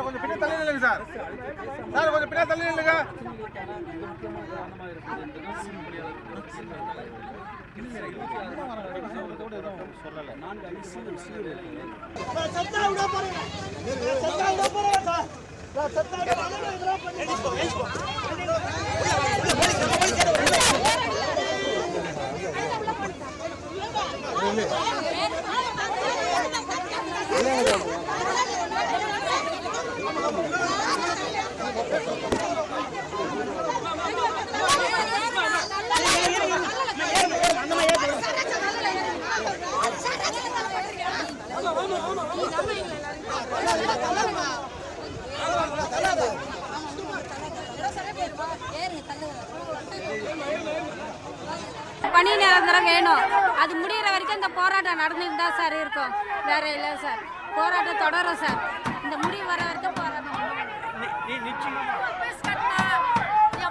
கொஞ்சம் பின்ன தள்ளி நில்லுங்க சார். சார் கொஞ்சம் பின்ன தள்ளி நில்லுங்க. பணி நிரந்தரம் வேணும். அது முடிகிற வரைக்கும் இந்த போராட்டம் நடந்துட்டு தான் சார் இருக்கும். வேற இல்லை சார். போராட்டம் தொடரும் சார். இந்த முடிவு வர வரைக்கும் போராட்டம். என்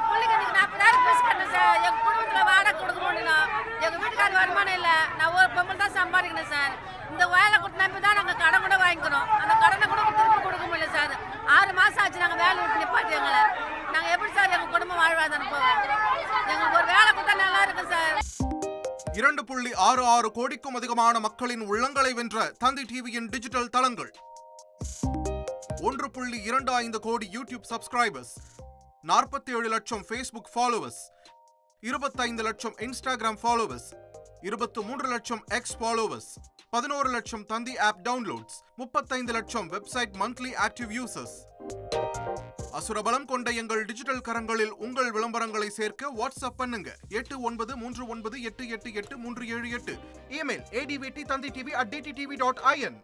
பிள்ளைக்கு 40,000 பீஸ் கட்டணும் சார். எங்கள் குடும்பத்தில் வாடகை கொடுக்க முடியல. எங்கள் வீட்டுக்காரர் வருமானம் இல்லை. நான் ஒரு பொம்பளை தான் சம்பாதிக்கணும் சார். இந்த வேலை கொடுத்து நம்பி தான் நாங்கள் கடன் கூட வாங்கிக்கணும். அந்த கடனை கூட திருப்பி கொடுக்க முடியல சார். 6 மாதம் ஆச்சு நாங்கள் வேலை விட்டு நிப்பாட்டி எங்களை. நாங்கள் எப்படி சார் எங்கள் குடும்பம் வாழ்வாதாரம் போவோம்? எங்களுக்கு ஒரு வேலை கொடுத்தா நல்லா இருக்கும் சார். 2.66 கோடிக்கும் அதிகமான மக்களின் உள்ளங்களை வென்ற தந்தி டிவியின் டிஜிட்டல் தளங்கள், 1.25 கோடி யூடியூப் சப்ஸ்கிரைபர்ஸ், 47 லட்சம் ஃபேஸ்புக் ஃபாலோவர்ஸ், 25 லட்சம் இன்ஸ்டாகிராம் ஃபாலோவர்ஸ், 23 லட்சம் எக்ஸ் ஃபாலோவர்ஸ், 11 லட்சம் தந்தி ஆப் டவுன்லோட்ஸ், 35 லட்சம் வெப்சைட் மந்த்லி ஆக்டிவ் யூசர்ஸ். அசுரபலம் கொண்ட எங்கள் டிஜிட்டல் கரங்களில் உங்கள் விளம்பரங்களை சேர்க்க வாட்ஸ்அப் பண்ணுங்க 8939888838. Email advttanditv@dttv.in.